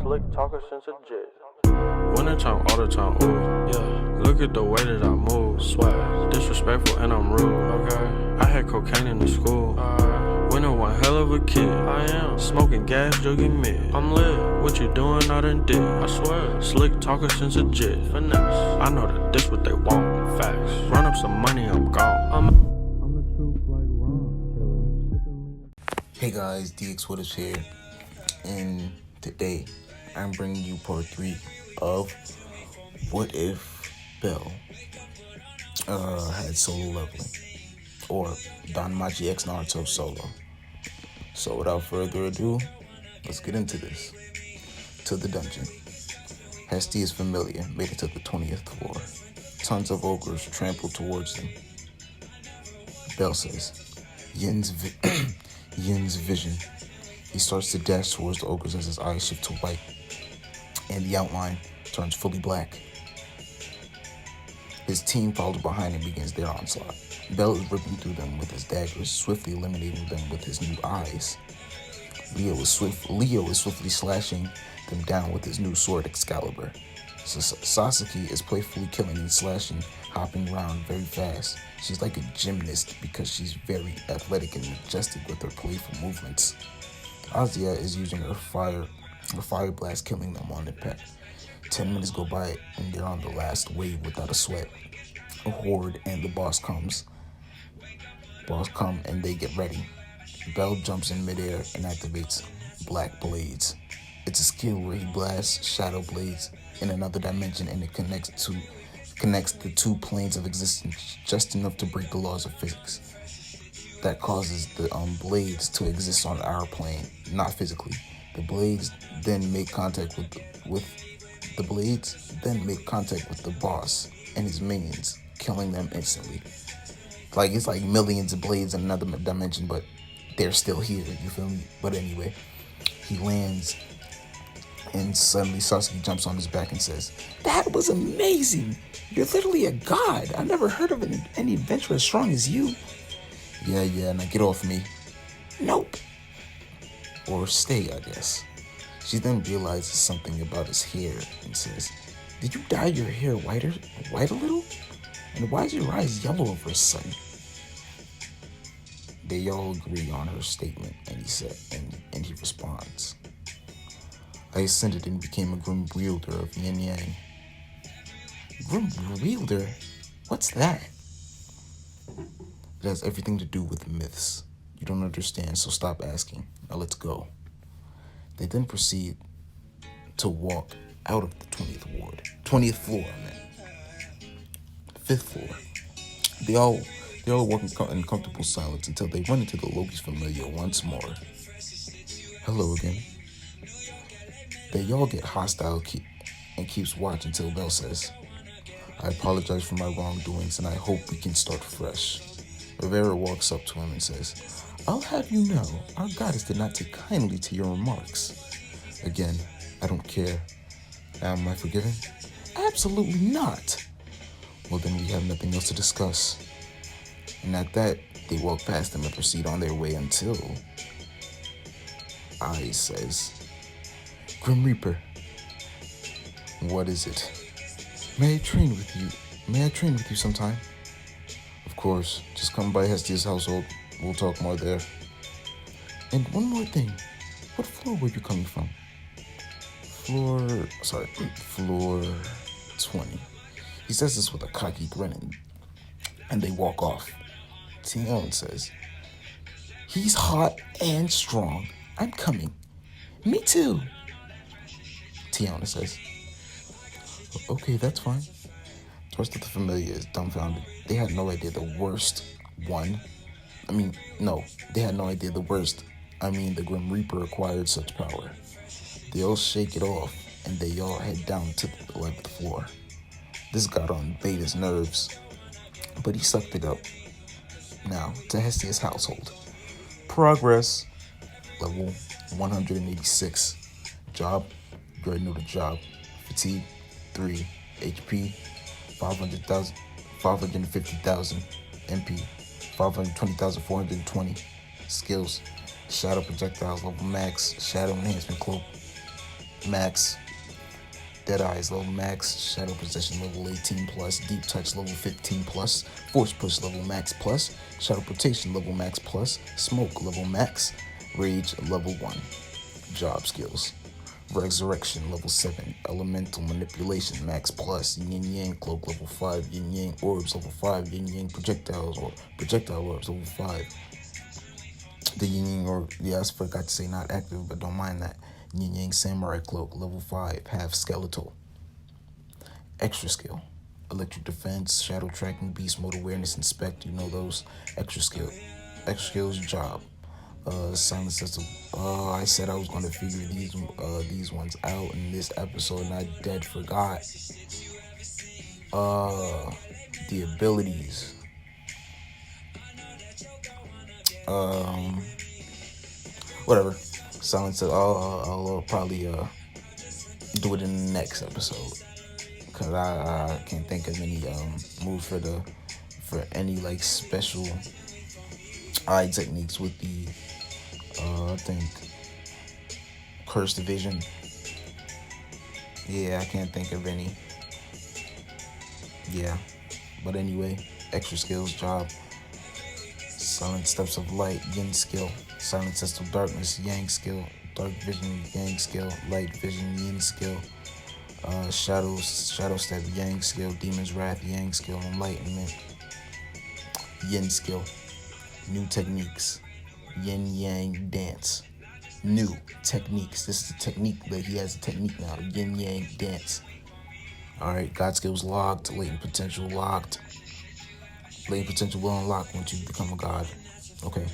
Slick talker since a jet. Wintertime, all the time, ooh, yeah. Look at the way that I move, swag. Disrespectful and I'm rude, okay. I had cocaine in the school. Winter one hell of a kid. I am smoking gas, jogging mid. I'm lit. What you doing? I done did. I swear. Slick talker since a jet. Finesse. I know that this what they want. Facts. Run up some money, I'm gone. I'm the truth like Ron. Hey guys, DX Wooders here, and today I'm bringing you part 3 of What If Bell had solo leveling, or Danmachi X Naruto solo. So without further ado, let's get into this. To the dungeon. Hesty is familiar, made it to the 20th floor. Tons of ogres trampled towards them. Bell says, Yin's vision. He starts to dash towards the ogres as his eyes shift to white, and the outline turns fully black. His team follows behind and begins their onslaught. Bell is ripping through them with his daggers, swiftly eliminating them with his new eyes. Leo is swiftly slashing them down with his new sword Excalibur. Sasaki is playfully killing and slashing, hopping around very fast. She's like a gymnast because she's very athletic and majestic with her playful movements. Azia is using her fire blast, killing them on impact. 10 minutes go by and they're on the last wave without a sweat. A horde and the boss come and they get ready. Bell jumps in midair and activates Black Blades. It's a skill where he blasts shadow blades in another dimension, and it connects the two planes of existence just enough to break the laws of physics. That causes the blades to exist on our plane, not physically. The blades then make contact with the boss and his minions, killing them instantly. It's like millions of blades in another dimension, but they're still here, you feel me? But anyway, he lands, and suddenly Sasuke jumps on his back and says, "That was amazing! You're literally a god! I've never heard of any adventurer as strong as you." Yeah, now get off me. Nope. Or stay, I guess. She then realizes something about his hair and says, "Did you dye your hair white a little? And why is your eyes yellow all of a sudden?" They all agree on her statement, and he responds, "I ascended and became a Grim Wielder of Yin Yang." Grim Wielder? What's that? It has everything to do with myths. You don't understand, so stop asking. Now let's go. They then proceed to walk out of the 20th floor, man. 5th floor. They all walk in comfortable silence until they run into the Loki's familiar once more. Hello again. They all get hostile and keeps watch until Bell says, "I apologize for my wrongdoings and I hope we can start fresh." Rivera walks up to him and says, "I'll have you know, our goddess did not take kindly to your remarks. Again, I don't care. Am I forgiven?" "Absolutely not." "Well, then we have nothing else to discuss." And at that, they walk past him and proceed on their way until I says, "Grim Reaper." "What is it?" May I train with you sometime?" "Of course, just come by Hestia's household. We'll talk more there." "And one more thing. What floor were you coming from?" Floor 20. He says this with a cocky grin, and they walk off. Tion says, "He's hot and strong. I'm coming." "Me too." Tiana says, "Okay, that's fine." The rest of the familiar is dumbfounded. They had no idea the worst. The Grim Reaper acquired such power. They all shake it off, and they all head down to the 11th floor. This got on Beta's nerves, but he sucked it up. Now, to Hestia's household. Progress. Level 186. Job. You already know the job. Fatigue. 3. HP. 550,000. MP. 520,420. Skills. Shadow projectiles level max. Shadow enhancement cloak. max. Dead Eyes level max. Shadow Possession level 18 plus. Deep Touch level 15 plus. Force Push level max plus. Shadow Rotation level max plus. Smoke level max. Rage level 1. Job skills. Resurrection level 7. Elemental Manipulation max plus. Yin Yang Cloak level 5. Yin Yang Orbs level 5. Yin Yang Projectiles or Projectile Orbs level 5. The Yin Yang Orb, I forgot to say not active, but don't mind that. Yin Yang Samurai Cloak level 5. Half Skeletal. Extra skill. Electric Defense, Shadow Tracking, Beast Mode Awareness, Inspect. You know those. Extra skills, Job. Silent System. I said I was going to figure these ones out in this episode, and I dead forgot. The abilities. Whatever. Silent System. I'll probably do it in the next episode, cause I can't think of any moves for any like special eye techniques with the I think Cursed Vision. Yeah, I can't think of any. Yeah, but anyway, extra skills, Job. Silent Steps of Light, Yin skill. Silent Steps of Darkness, Yang skill. Dark Vision, Yang skill. Light Vision, Yin skill. Shadow Step, Yang skill. Demon's Wrath, Yang skill. Enlightenment, Yin skill. New techniques. Yin Yang Dance. New techniques. This is a technique that he has a technique now. Yin Yang Dance. Alright, God skills locked. Latent potential locked. Latent potential will unlock once you become a god. Okay.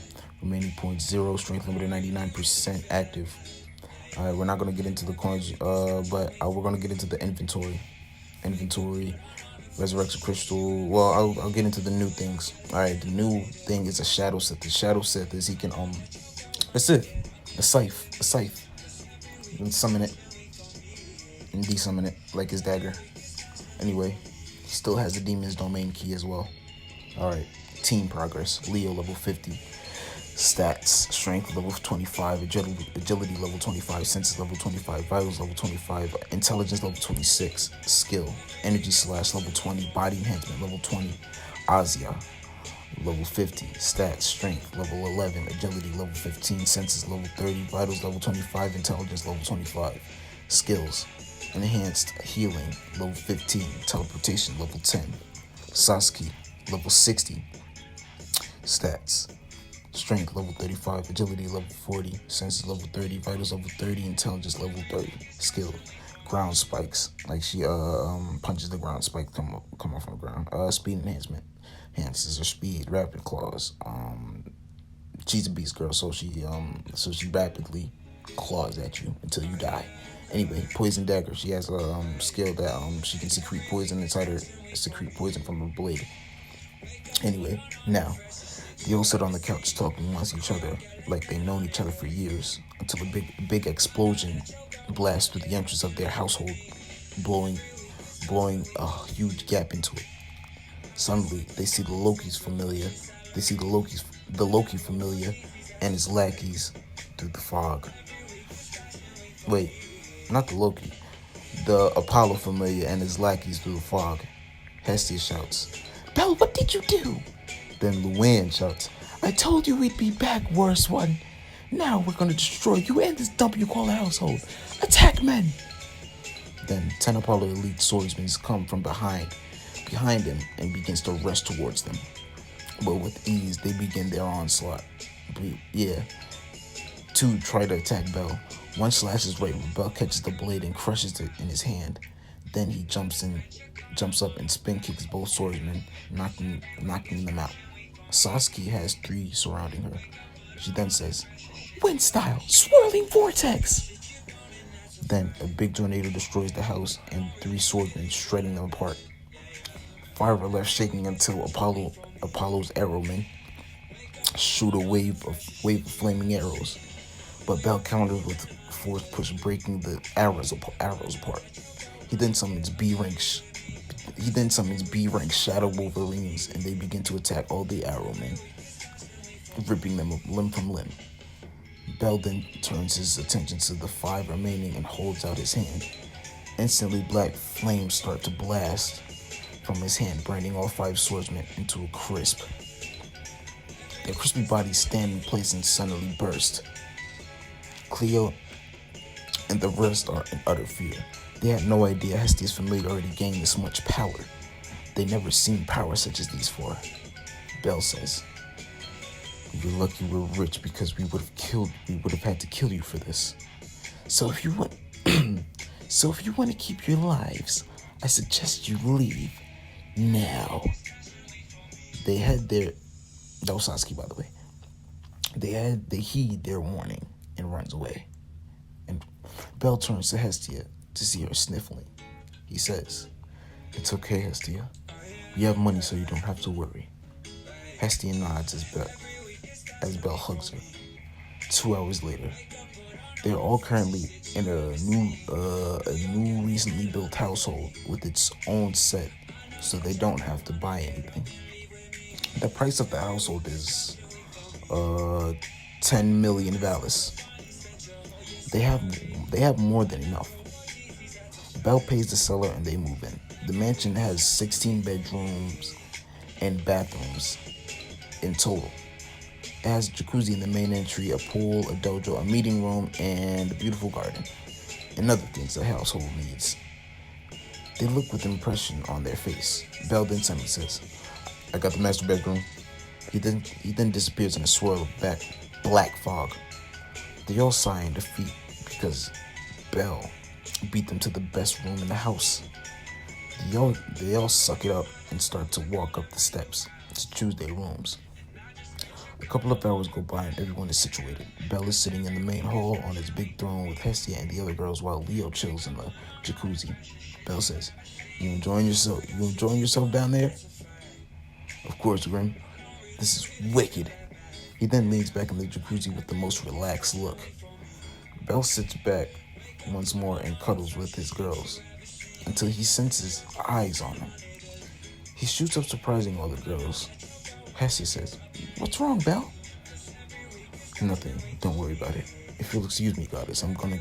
Remaining points 0. Strength limited 99% active. Alright, we're not going to get into the coins, but we're going to get into the inventory. Resurrection Crystal. Well, I'll get into the new things. Alright, the new thing is a Shadow Sith. The Shadow Sith is he can, that's it. A scythe. You can summon it and desummon it like his dagger. Anyway, he still has the Demon's Domain key as well. Alright, team progress. Leo level 50. Stats, strength level 25, agility level 25, senses level 25, vitals level 25, intelligence level 26, skill, energy slash level 20, body enhancement level 20, Azia level 50, stats, strength level 11, agility level 15, senses level 30, vitals level 25, intelligence level 25, skills, enhanced healing level 15, teleportation level 10, Sasuke level 60, stats, strength level 35, agility level 40, senses level 30, vitals level 30, intelligence level 30, skill, ground spikes, like she punches the ground spike come off from the ground. Speed enhancement, enhances her speed, rapid claws. She's a beast girl, so she rapidly claws at you until you die. Anyway, poison dagger, she has a skill that she can secrete poison inside her, secrete poison from her blade. Anyway, now they all sit on the couch talking amongst each other like they've known each other for years until a big explosion blasts through the entrance of their household, blowing a huge gap into it. Suddenly, they see the Loki familiar and his lackeys through the fog. Wait, not the Loki. The Apollo familiar and his lackeys through the fog. Hestia shouts, "Belle, what did you do?" Then Luann shouts, "I told you we'd be back, worse one. Now we're gonna destroy you and this dump you call a household. Attack, men!" Then 10 Apollo elite swordsmen come from behind him and begins to rush towards them. But with ease, they begin their onslaught. Two try to attack Bell. One slashes right where Bell catches the blade and crushes it in his hand. Then he jumps up and spin kicks both swordsmen, knocking them out. Sasuke has 3 surrounding her. She then says, "Wind style, swirling vortex!" Then a big tornado destroys the house and 3 swordsmen shredding them apart. 5 are left shaking until Apollo's arrowmen shoot a wave of flaming arrows. But Bell counters with force push, breaking the arrows apart. He then summons B-rank Shadow Wolverines, and they begin to attack all the arrowmen, ripping them limb from limb. Bell then turns his attention to the 5 remaining and holds out his hand. Instantly, black flames start to blast from his hand, burning all 5 swordsmen into a crisp. Their crispy bodies stand in place and suddenly burst. Cleo and the rest are in utter fear. They had no idea Hestia's familiar already gained this much power. They never seen power such as these before. Bell says, "You're lucky we're rich because we would have had to kill you for this. So if you want to keep your lives, I suggest you leave now." They had their that was Sasuke, by the way. They heed their warning and runs away. And Bell turns to Hestia to see her sniffling. He says, "It's okay, Hestia. We have money so you don't have to worry." Hestia nods as Bell hugs her. 2 hours later, they're all currently in a new recently built household with its own set, so they don't have to buy anything. The price of the household is 10 million valis. They have more than enough. Bell pays the seller and they move in. The mansion has 16 bedrooms and bathrooms in total. It has a jacuzzi in the main entry, a pool, a dojo, a meeting room, and a beautiful garden, and other things a household needs. They look with impression on their face. Bell then suddenly says, "I got the master bedroom." He then disappears in a swirl of black fog. They all sigh in defeat because Bell beat them to the best room in the house. They all suck it up and start to walk up the steps to choose their rooms. A couple of hours go by and everyone is situated. Bell is sitting in the main hall on his big throne with Hestia and the other girls while Leo chills in the jacuzzi. Bell says, You enjoying yourself down there?" "Of course, Grim. This is wicked." He then leans back in the jacuzzi with the most relaxed look. Bell sits back once more and cuddles with his girls until he senses eyes on them. He shoots up, surprising all the girls. Hestia says, "What's wrong, Bell?" "Nothing. Don't worry about it. If you'll excuse me, goddess, I'm gonna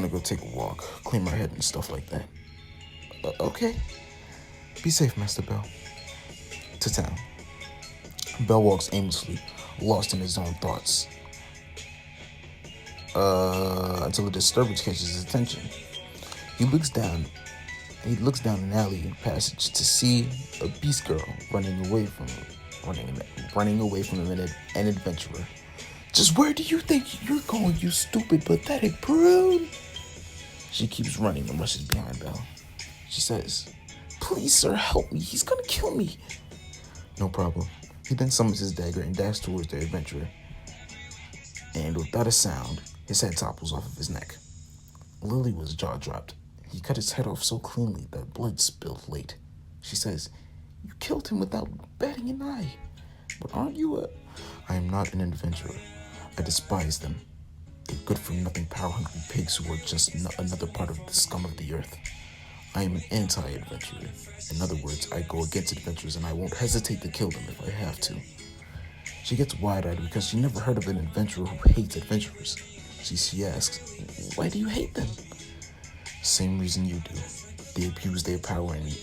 go take a walk, clean my head and stuff like that." Okay. Be safe, Master Bell." To town. Bell walks aimlessly, lost in his own thoughts, until a disturbance catches his attention. He looks down an alley passage to see a beast girl running away from an adventurer. "Just where do you think you're going, you stupid, pathetic prune?" She keeps running and rushes behind Bell. She says, "Please, sir, help me. He's gonna kill me." "No problem." He then summons his dagger and dashes towards the adventurer. And without a sound, his head topples off of his neck. Lily was jaw-dropped. He cut his head off so cleanly that blood spilled late. She says, "You killed him without batting an eye. But aren't you a..." "I am not an adventurer. I despise them. They're good-for-nothing, power-hungry pigs who are just another part of the scum of the earth. I am an anti-adventurer. In other words, I go against adventurers and I won't hesitate to kill them if I have to." She gets wide-eyed because she never heard of an adventurer who hates adventurers. She asks, "Why do you hate them?" "Same reason you do. They abuse their power and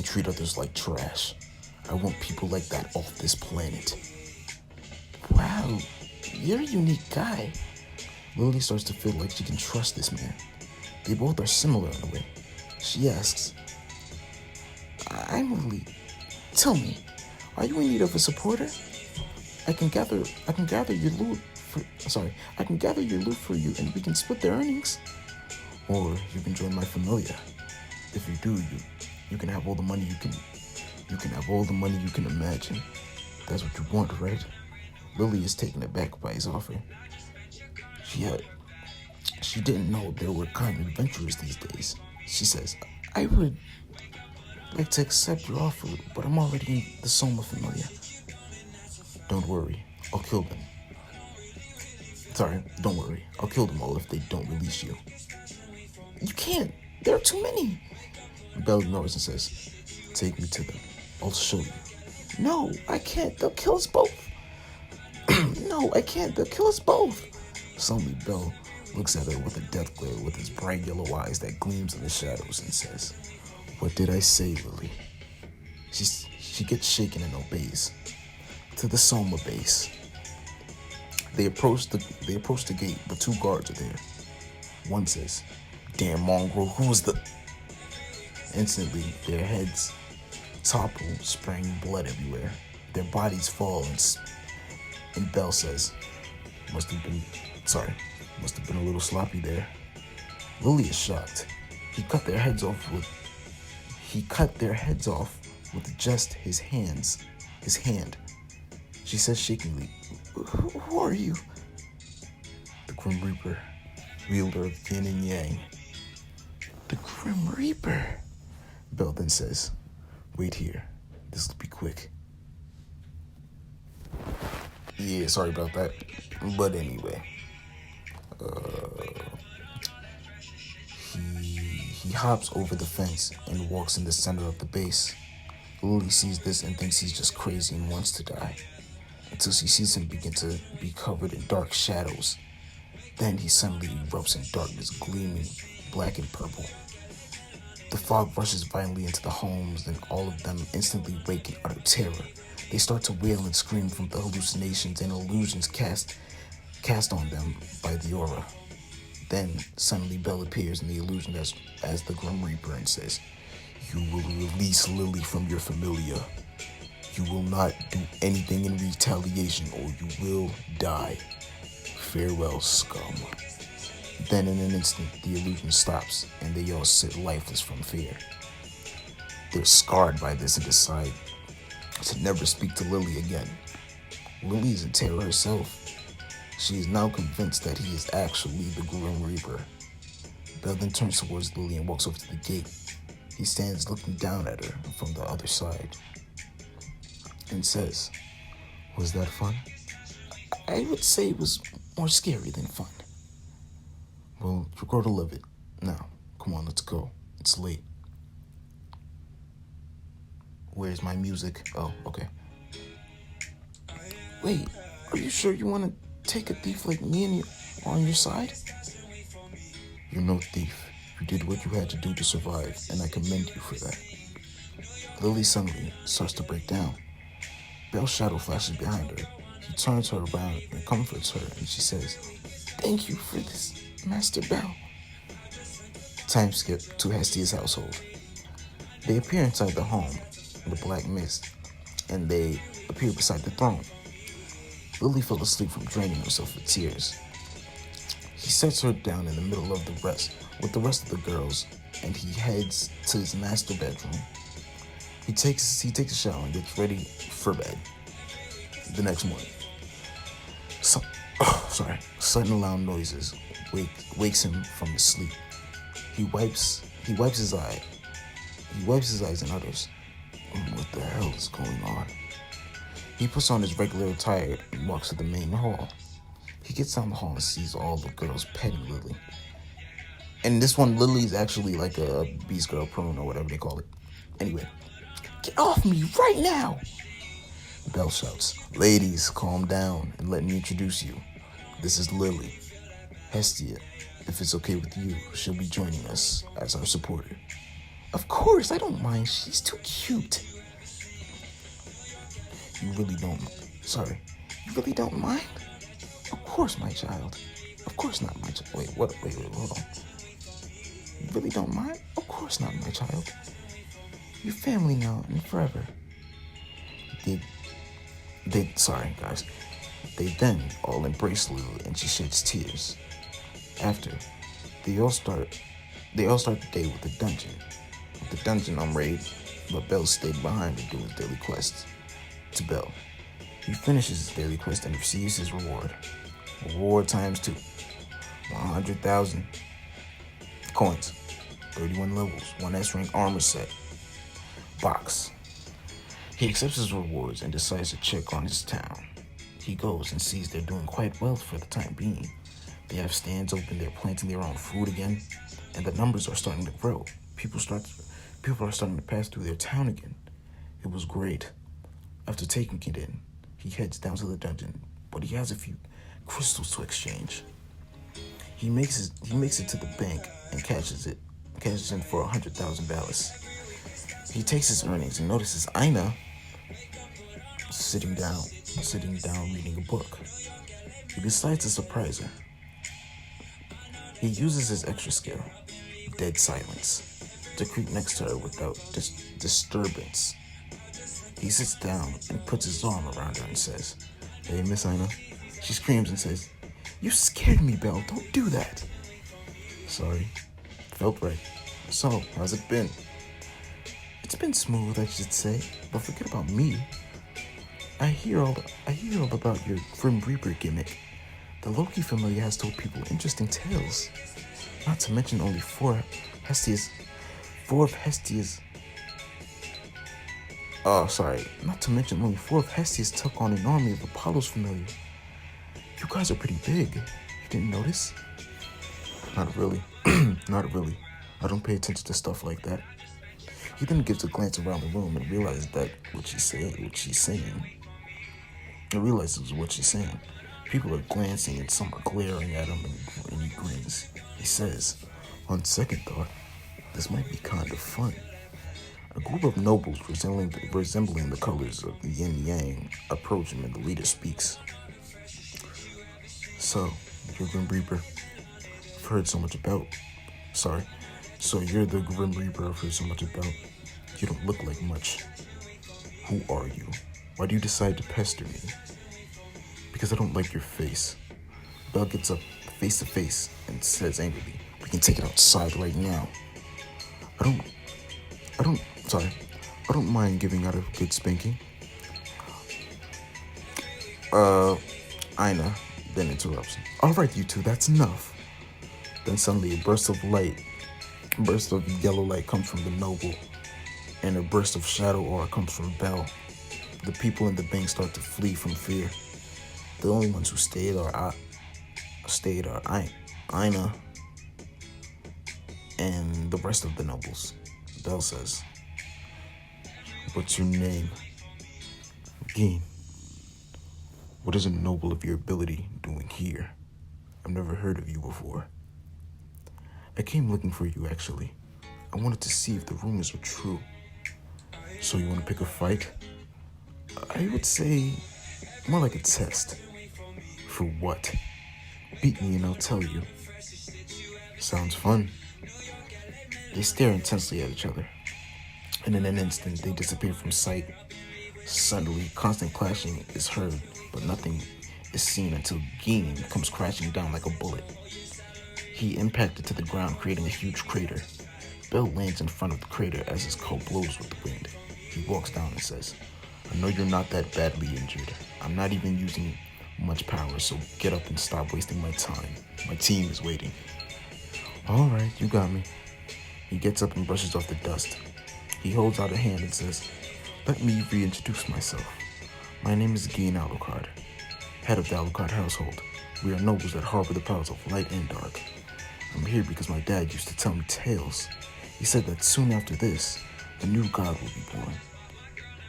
treat others like trash. I want people like that off this planet." "Wow, you're a unique guy." Lily starts to feel like she can trust this man. They both are similar in a way. She asks, "I'm Lily. Tell me, are you in need of a supporter? I can gather your loot for you and we can split the earnings. Or you can join my familia. If you do, you can have all the money you can imagine. That's what you want, right?" Lily is taken aback by his offer. She didn't know there were kind adventurers these days. She says, "I would like to accept your offer, but I'm already in the Soma familia." Don't worry, I'll kill them all if they don't release you." "You can't. There are too many." Bell ignores and says, "Take me to them. I'll show you." "No, I can't. They'll kill us both." No, I can't. They'll kill us both. Suddenly, Bell looks at her with a death glare with his bright yellow eyes that gleams in the shadows and says, "What did I say, Lily?" She gets shaken and obeys. To the Soma base. They approach the gate, but 2 guards are there. One says, "Damn mongrel, who's the..." Instantly, their heads topple, spraying blood everywhere. Their bodies fall, and Bell says, must have been a little sloppy there." Lily is shocked. He cut their heads off with just his hand. She says shakingly, "Who are you?" "The Grim Reaper, wielder of yin and yang." "The Grim Reaper," Bell then says. "Wait here. This'll be quick." Yeah, sorry about that. But anyway. He hops over the fence and walks in the center of the base. Lily sees this and thinks he's just crazy and wants to die, until she sees him begin to be covered in dark shadows. Then he suddenly erupts in darkness, gleaming black and purple. The fog rushes violently into the homes, and all of them instantly wake in utter terror. They start to wail and scream from the hallucinations and illusions cast on them by the aura. Then, suddenly Bell appears in the illusion as the Grim Reaper and says, "You will release Lily from your familia. You will not do anything in retaliation or you will die. Farewell, scum." Then in an instant, the illusion stops and they all sit lifeless from fear. They're scarred by this and decide to never speak to Lily again. Lily is in terror herself. She is now convinced that he is actually the Grim Reaper. Bell then turns towards Lily and walks over to the gate. He stands looking down at her from the other side and says, "Was that fun?" "I would say it was more scary than fun." "Well, you're going to live it. Now, come on, let's go. It's late." "Where's my music?" "Oh, okay." "Wait, are you sure you want to take a thief like me and you on your side?" "You're no thief. You did what you had to do to survive, and I commend you for that." Lily suddenly starts to break down. Bell's shadow flashes behind her. He turns her around and comforts her, and she says, "Thank you for this, Master Bell." Time skip to Hestia's household. They appear inside the home in the black mist, and they appear beside the throne. Lily fell asleep from draining herself with tears. He sets her down in the middle of with the rest of the girls, and he heads to his master bedroom. He takes a shower and gets ready for bed. The next morning, sudden loud noises wakes him from his sleep. He wipes his eyes and utters, "What the hell is going on?" He puts on his regular attire and walks to the main hall. He gets down the hall and sees all the girls petting Lily. And this one, Lily is actually like a beast girl prune or whatever they call it. Anyway, "Get off me right now!" Bell shouts, "Ladies, calm down and let me introduce you. This is Lily. Hestia, if it's okay with you, she'll be joining us as our supporter." "Of course, I don't mind. She's too cute." You really don't mind?" "Of course, my child. Of course not, my child." Wait, hold on. "You really don't mind?" "Of course not, my child. You're family now and forever." Sorry, guys. They then all embrace Lily and she sheds tears. After, they all start the day with the dungeon on raid, but Bell stayed behind to do his daily quests. To Bell, he finishes his daily quest and receives his reward. Reward times 2. 100,000 coins, 31 levels, 1 S-rank armor set, box. He accepts his rewards and decides to check on his town. He goes and sees they're doing quite well for the time being. They have stands open, they're planting their own food again, and the numbers are starting to grow. People are starting to pass through their town again. It was great. After taking it in, he heads down to the dungeon, but he has a few crystals to exchange. He makes it to the bank and cashes in for 100,000 ballas. He takes his earnings and notices Aina sitting down reading a book. He decides to surprise her. He uses his extra skill, dead silence, to creep next to her without disturbance. He sits down and puts his arm around her and says, "Hey, Miss Aina." She screams and says, "You scared me, Belle. Don't do that." "Sorry. Felt right. So, how's it been?" "It's been smooth, I should say, but forget about me. I hear all about your Grim Reaper gimmick. The Loki familiar has told people interesting tales. Not to mention only four of Hestia's took on an army of Apollo's familiar. You guys are pretty big. You didn't notice?" "Not really. Not really. I don't pay attention to stuff like that." He then gives a glance around the room and realizes what she's saying. People are glancing and some are glaring at him, and he grins. He says, "On second thought, this might be kind of fun." A group of nobles resembling the colors of the yin yang approach him, and the leader speaks. So you're the Grim Reaper I've heard so much about. You don't look like much. Who are you? Why do you decide to pester me?" "Because I don't like your face." Belle gets up face to face and says angrily, "We can take it outside right now." I don't mind giving out a good spanking." Aina then interrupts. "All right, you two, that's enough." Then suddenly a burst of yellow light comes from the noble, and a burst of shadow aura comes from Belle. The people in the bank start to flee from fear. The only ones who stayed are Aina and the rest of the nobles. Belle says, "What's your name?" "Geen." "What is a noble of your ability doing here? I've never heard of you before." "I came looking for you, actually. I wanted to see if the rumors were true." "So you want to pick a fight?" "I would say more like a test." "For what?" "Beat me and I'll tell you." "Sounds fun." They stare intensely at each other, and in an instant they disappear from sight. Suddenly, constant clashing is heard, but nothing is seen until Geen comes crashing down like a bullet. He impacted to the ground, creating a huge crater. Belle lands in front of the crater as his coat blows with the wind. He walks down and says, "I know you're not that badly injured. I'm not even using much power, so get up and stop wasting my time. My team is waiting." "All right, you got me." He gets up and brushes off the dust. He holds out a hand and says, "Let me reintroduce myself. My name is Geen Alucard, head of the Alucard household. We are nobles that harbor the powers of light and dark. I'm here because my dad used to tell me tales. He said that soon after this, a new god will be born.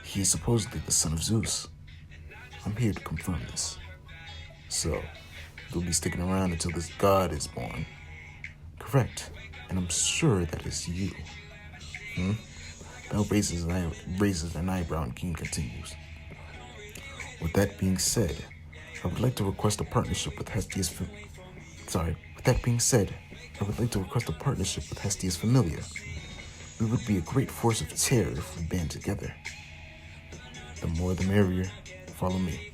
He is supposedly the son of Zeus. I'm here to confirm this." "So, you'll be sticking around until this god is born?" "Correct, and I'm sure that is you." Belle raises an eyebrow and Geen continues. With that being said, I would like to request a partnership with Hestia's Familia. We would be a great force of terror if we band together. The more the merrier. Follow me."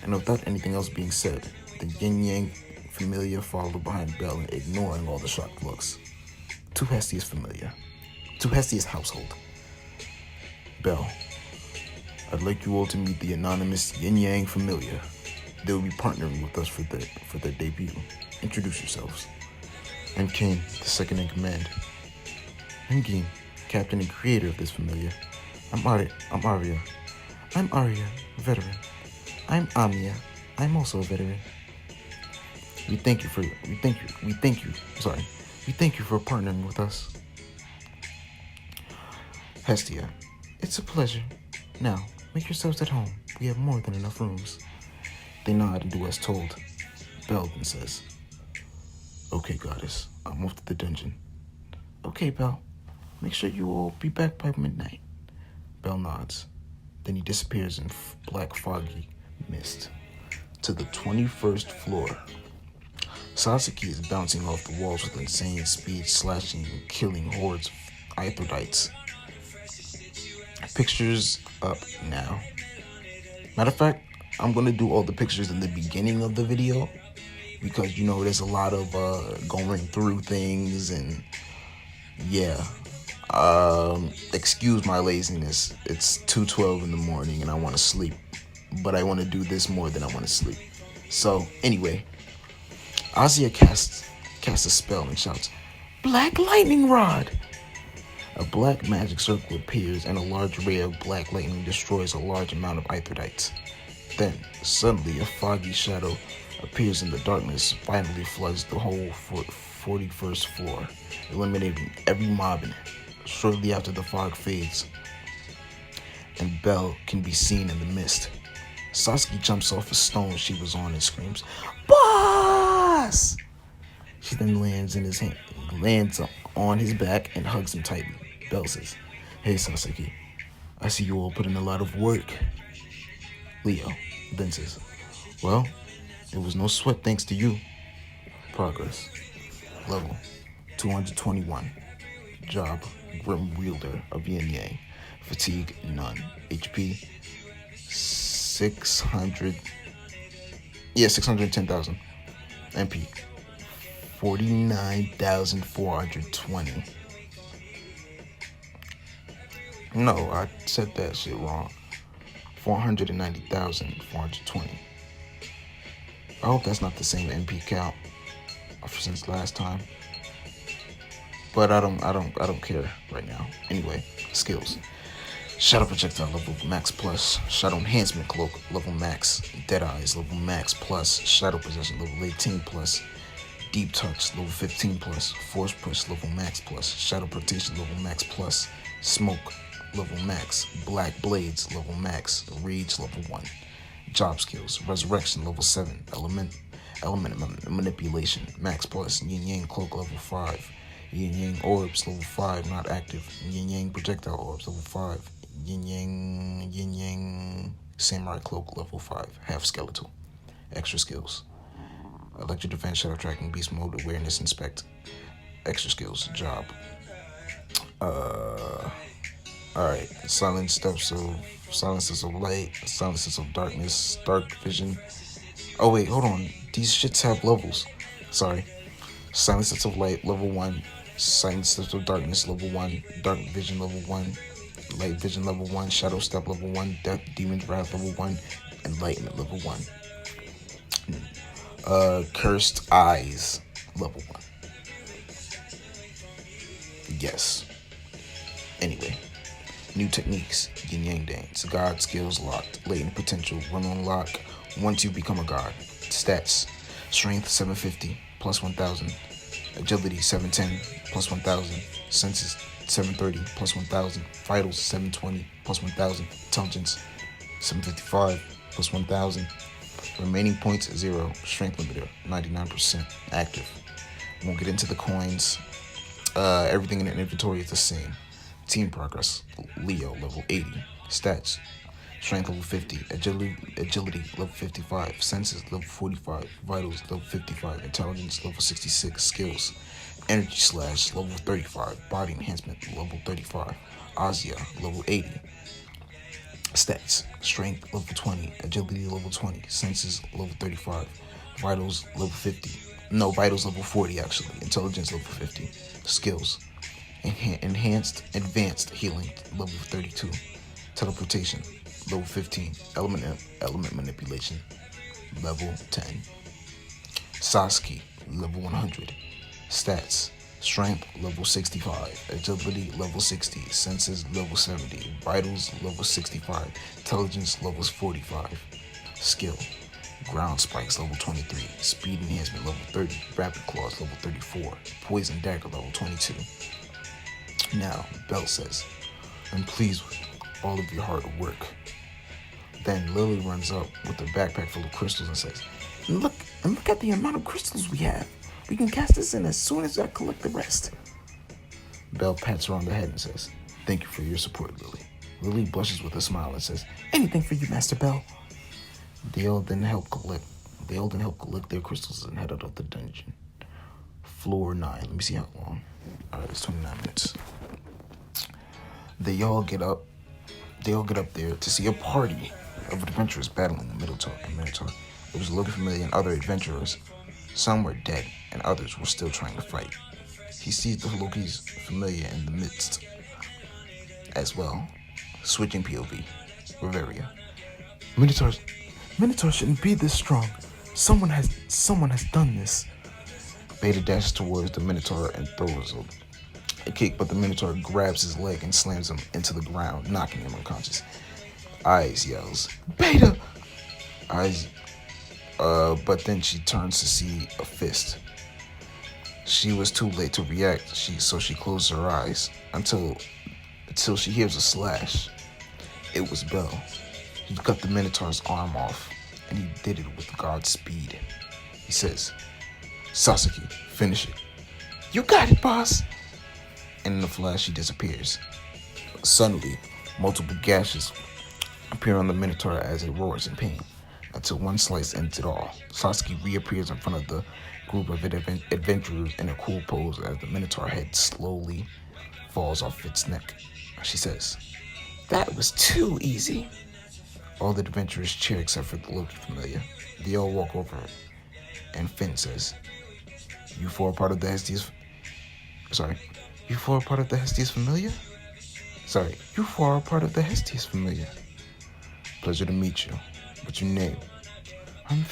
And without anything else being said, the Yin Yang Familia follow behind Belle, ignoring all the shocked looks. To Hestia's household. "Belle, I'd like you all to meet the anonymous Yin Yang Familia. They'll be partnering with us for their debut. Introduce yourselves." "I'm Kane, the second in command." "I'm Geen, captain and creator of this familia." I'm Arya. "I'm Arya, veteran." "I'm Amia. I'm also a veteran." We thank you for partnering with us." Hestia, "It's a pleasure. Now, make yourselves at home. We have more than enough rooms." They nod and do as told. Belle then says, "Okay, goddess, I'm off to the dungeon." "Okay, Belle. Make sure you all be back by midnight." Belle nods. Then he disappears in black foggy mist to the 21st floor. Sasaki is bouncing off the walls with insane speed, slashing and killing hordes of Aetherites. Pictures up now. Matter of fact, I'm going to do all the pictures in the beginning of the video because, there's a lot of going through things and, yeah. Excuse my laziness. It's 2:12 in the morning and I want to sleep. But I want to do this more than I want to sleep. So, anyway. Azia casts a spell and shouts, "Black lightning rod!" A black magic circle appears and a large ray of black lightning destroys a large amount of Aetherites. Then, suddenly, a foggy shadow appears in the darkness, finally floods the whole 41st floor, eliminating every mob in it. Shortly after, the fog fades, and Belle can be seen in the mist. Sasaki jumps off a stone she was on and screams, "Boss!" She then lands on his back and hugs him tightly. Belle says, "Hey, Sasaki, I see you all put in a lot of work." Leo then says, "Well, it was no sweat thanks to you." Progress. Level 221. Job, Grim Wielder of Yin Yang. Fatigue, none. HP, 610,000. MP, 49,420. No, I said that shit wrong. 490,420. I hope that's not the same MP count since last time. But I don't care right now. Anyway, skills. Shadow projectile level max plus. Shadow enhancement cloak level max. Dead eyes level max plus. Shadow possession level 18 plus. Deep touch level 15 plus. Force push level max plus. Shadow protection level max plus. Smoke level max. Black blades level max. Rage level 1. Job skills. Resurrection level 7. Element manipulation max plus. Yin Yang cloak level 5. Yin Yang orbs level 5 not active. Yin Yang projectile orbs level 5. Yin Yang samurai cloak level 5 half skeletal. Extra skills. Electric defense, shadow tracking, beast mode, awareness, inspect. Extra skills. Job. Alright. Silences of light, silences of darkness, dark vision. Oh wait, hold on. These shits have levels. Sorry. Silences of light, level 1. Silences of darkness, level 1. Dark vision, level 1. Light vision, level 1. Shadow step, level 1. Death, demon's wrath, level 1. Enlightenment, level 1. Cursed eyes, level 1. Yes. Anyway. New techniques. Yin Yang dance. God skills locked. Latent potential. Run on lock. Once you become a god. Stats. Strength 750 plus 1,000. Agility 710 plus 1,000. Senses 730 plus 1,000. Vitals 720 plus 1,000. Intelligence 755 plus 1,000. Remaining points 0. Strength limiter 99%. Active. Won't get into the coins. Everything in the inventory is the same. Team progress. Leo level 80. Stats. Strength level 50. Agility level 55. Senses level 45. Vitals level 55. Intelligence level 66. Skills. Energy slash level 35. Body enhancement level 35. Azia level 80. Stats. Strength level 20. Agility level 20. Senses level 35. Vitals level 50. No, vitals level 40 actually. Intelligence level 50. Skills. Advanced healing level 32. Teleportation level 15. Element manipulation level 10. Sasaki level 100. Stats. Strength level 65. Agility level 60. Senses level 70. Vitals level 65. Intelligence levels 45. Skill. Ground spikes level 23. Speed enhancement level 30. Rapid claws level 34. Poison dagger level 22. Now, Belle says, "I'm pleased with all of your hard work." Then Lily runs up with a backpack full of crystals and says, look at the amount of crystals we have. We can cast this in as soon as I collect the rest. Belle pats her on the head and says, thank you for your support, Lily. Lily blushes with a smile and says, anything for you, Master Belle. They all then help collect their crystals and head out of the dungeon. Floor 9. Let me see how long. Alright, it's 29 minutes. They all get up there to see a party of adventurers battling the Minotaur. It was looking familiar and other adventurers. Some were dead and others were still trying to fight. He sees the Loki's familiar in the midst as well. Switching POV. Bavaria. Minotaur shouldn't be this strong. Someone has done this. Beta dashes towards the Minotaur and throws a kick, but the Minotaur grabs his leg and slams him into the ground, knocking him unconscious. Eyes yells, Beta! Eyes, but then she turns to see a fist. She was too late to react, so she closed her eyes until she hears a slash. It was Belle. He cut the Minotaur's arm off, and he did it with God's speed. He says, Sasuke, finish it. You got it, boss. And in a flash, he disappears. Suddenly, multiple gashes appear on the Minotaur as it roars in pain, until one slice ends it all. Sasuke reappears in front of the group of adventurers in a cool pose as the Minotaur head slowly falls off its neck. She says, that was too easy. All the adventurers cheer except for the Loki familiar. They all walk over, and Finn says, You four are part of the Hestia's familiar? You four are part of the Hestia's familiar. Pleasure to meet you. What's your name? I'm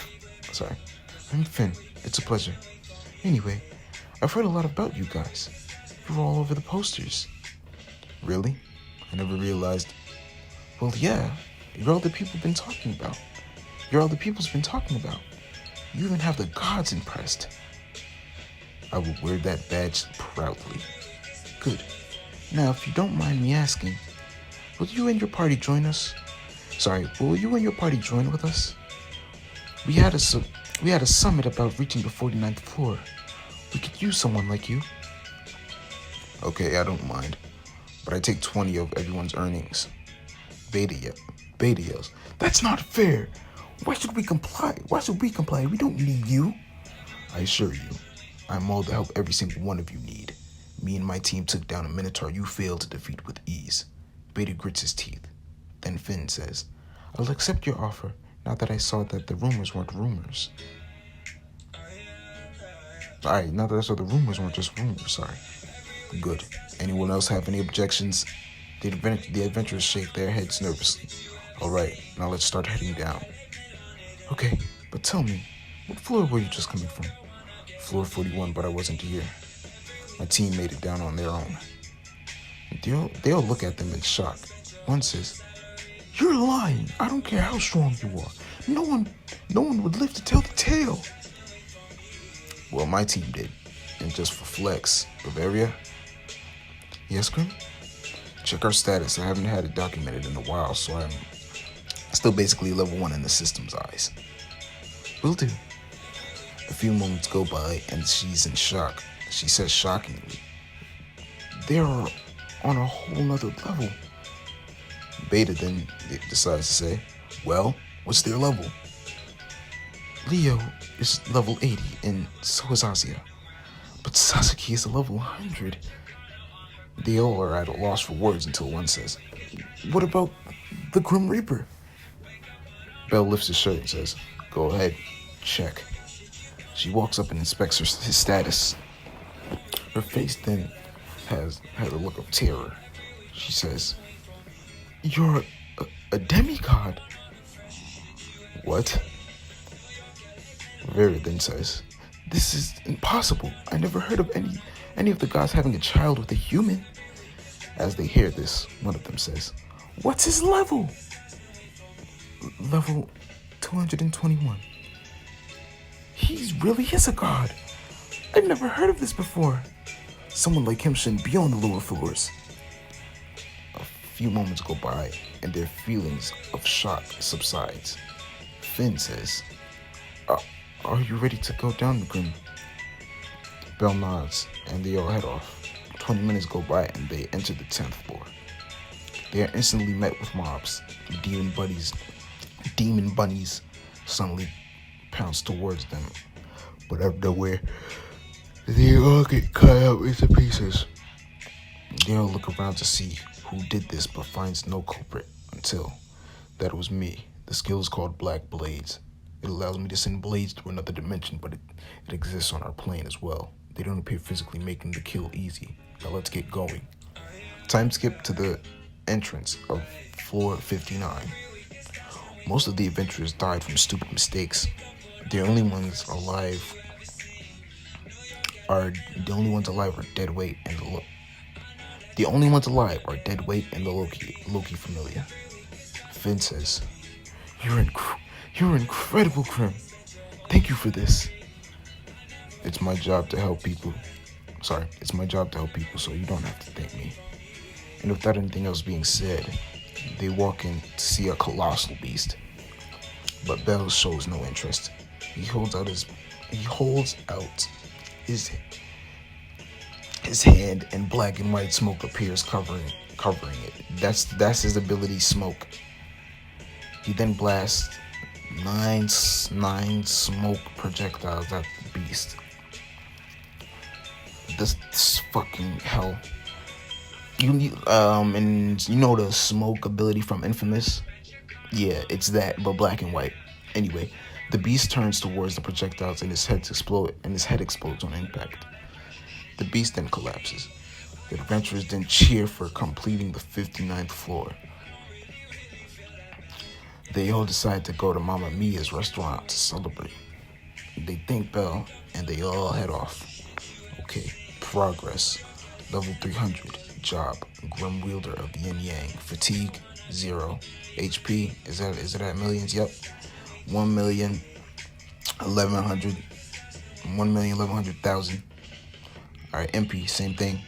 Finn. It's a pleasure. Anyway, I've heard a lot about you guys. You're all over the posters. Really? I never realized. Well, yeah. You're all the people's been talking about. You even have the gods impressed. I will wear that badge proudly. Good. Now, if you don't mind me asking, will you and your party join with us? We had a summit about reaching the 49th floor. We could use someone like you. Okay, I don't mind. But I take 20 of everyone's earnings. Beta yells, that's not fair. Why should we comply? We don't need you. I assure you, I'm all the help every single one of you need. Me and my team took down a Minotaur you failed to defeat with ease. Beta grits his teeth. Then Finn says, I'll accept your offer now that I saw that the rumors weren't rumors. Now that I saw the rumors weren't just rumors, sorry. Good. Anyone else have any objections? The adventurers shake their heads nervously. Alright, now let's start heading down. Okay, but tell me, what floor were you just coming from? Floor 41, but I wasn't here. My team made it down on their own. They all look at them in shock. One says, You're lying. I don't care how strong you are. No one would live to tell the tale. Well, my team did. And just for flex, Bavaria? Yes, Grim? Check our status. I haven't had it documented in a while, so I'm still basically level 1 in the system's eyes. Will do. A few moments go by, and she's in shock. She says shockingly, They're on a whole nother level. Beta then decides to say, Well, what's their level? Leo is level 80, and so is Asia. But Sasuke is a level 100. They all are at a loss for words until one says, What about the Grim Reaper? Belle lifts his shirt and says, Go ahead, check. She walks up and inspects his status. Her face then has a look of terror. She says, You're a demigod. What? Vera then says, This is impossible. I never heard of any of the gods having a child with a human. As they hear this, one of them says, What's his level? Level 221. He really is a god. I've never heard of this before. Someone like him shouldn't be on the lower floors. A few moments go by, and their feelings of shock subsides. Finn says, are you ready to go down the grim? Bell nods, and they all head off. 20 minutes go by, and they enter the 10th floor. They are instantly met with mobs. Demon bunnies suddenly pounce towards them, but out of nowhere, they all get cut up into pieces. They all look around to see who did this, but finds no culprit until that was me. The skill is called Black Blades. It allows me to send blades to another dimension, but it exists on our plane as well. They don't appear physically, making the kill easy. Now let's get going. Time skip to the entrance of floor 59. Most of the adventurers died from stupid mistakes. The only ones alive are dead weight and the Loki familiar. Finn says, You're incredible, Krim. Thank you for this. It's my job to help people, so you don't have to thank me. And without anything else being said, they walk in to see a colossal beast. But Bell shows no interest. He holds out his hand, and black and white smoke appears covering it. That's his ability, smoke. He then blasts nine smoke projectiles at the beast. This fucking hell. And you know the smoke ability from Infamous? Yeah, it's that, but black and white. Anyway, the beast turns towards the projectiles, and his head explodes on impact. The beast then collapses. The adventurers then cheer for completing the 59th floor. They all decide to go to Mamma Mia's restaurant to celebrate. They thank Bell, and they all head off. Okay, progress. Level 300. Job. Grim Wielder of the Yin Yang. Fatigue, 0. HP, is it at millions? Yep. 1,1100,000. Alright, MP, same thing.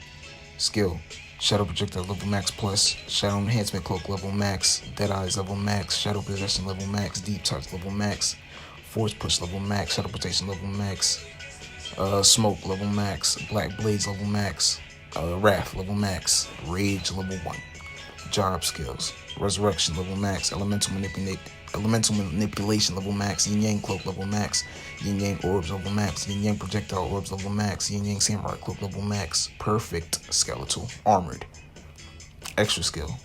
Skill. Shadow Projectile level max plus. Shadow Enhancement Cloak level max. Dead Eyes level max. Shadow Possession level max. Deep Touch level max. Force Push level max. Shadow Protection level max. Smoke level max. Black Blades level max. Wrath level max. Rage level 1. Job skills. Resurrection level max. Elemental manipulation level max. Yin Yang Cloak level max. Yin Yang Orbs level max. Yin Yang Projectile Orbs level max. Yin Yang Samurai Cloak level max. Perfect Skeletal. Armored. Extra skill.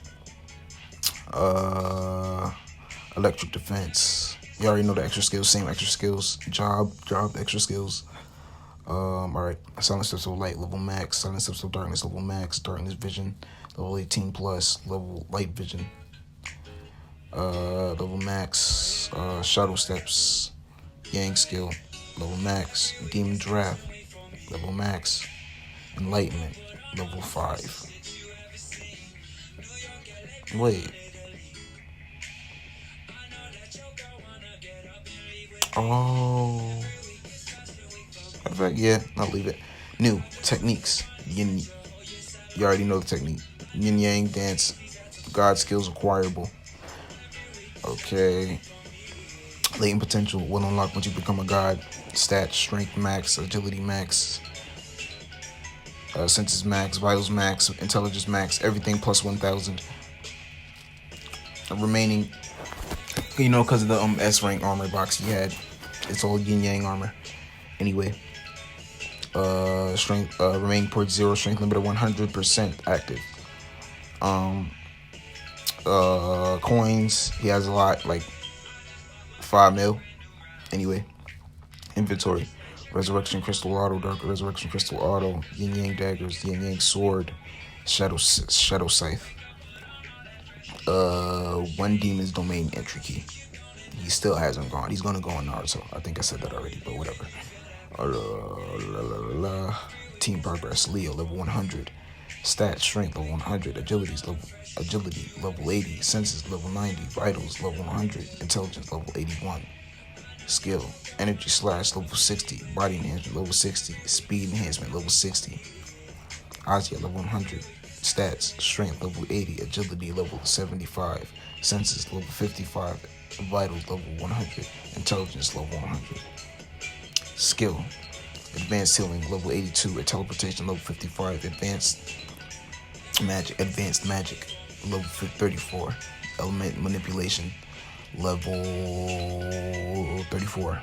Electric Defense. You already know the extra skills. Same extra skills. Job extra skills. Alright. Silent Steps of Light level max. Silent Steps of Darkness level max. Darkness Vision level 18 plus. Level Light Vision level max. Shadow Steps Yang skill level max. Demon Draft level max. Enlightenment level 5. Wait. Oh. In fact, yeah, I'll leave it. New techniques. You already know the technique. Yin Yang Dance. God skills acquirable. Okay. Latent potential will unlock once you become a god. Stats, strength max, agility max, senses max, vitals max, intelligence max, everything plus 1,000. Remaining, because of the S rank armor box he had, it's all Yin Yang armor. Anyway, strength remaining points 0, strength limit of 100% active. Coins, he has a lot, like 5 mil. Anyway, inventory. Resurrection Crystal Auto, Dark Resurrection Crystal Auto, Yin Yang Daggers, Yin Yang Sword, Shadow Scythe. 1 Demon's Domain entry key. He still hasn't gone. He's gonna go on Naruto. I think I said that already, but whatever. Team Progress. Leo level 100. Stats Strength level 100. Agility level 80. Senses level 90. Vitals level 100. Intelligence level 81. Skill Energy Slash level 60. Body Enhancement level 60. Speed Enhancement level 60. Asia level 100. Stats: strength level 80, agility level 75, senses level 55, vitals level 100, intelligence level 100. Skill: advanced healing level 82, teleportation level 55, advanced magic level 34, element manipulation level 34.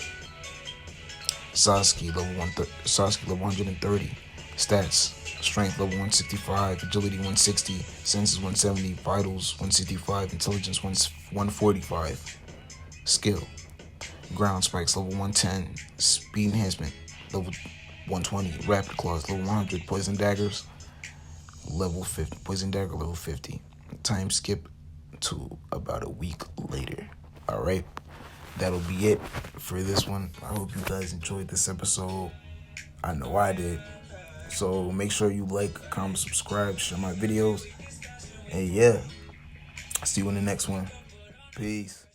Sasuke level 130. Stats: strength level 165, agility 160, senses 170, vitals 165, intelligence 145. Skill: ground spikes level 110, speed enhancement level 120, rapid claws level 100, poison daggers level 50, poison dagger level 50. Time skip to about a week later. Alright, that'll be it for this one. I hope you guys enjoyed this episode. I know I did. So make sure you like, comment, subscribe, share my videos. And yeah, see you in the next one. Peace.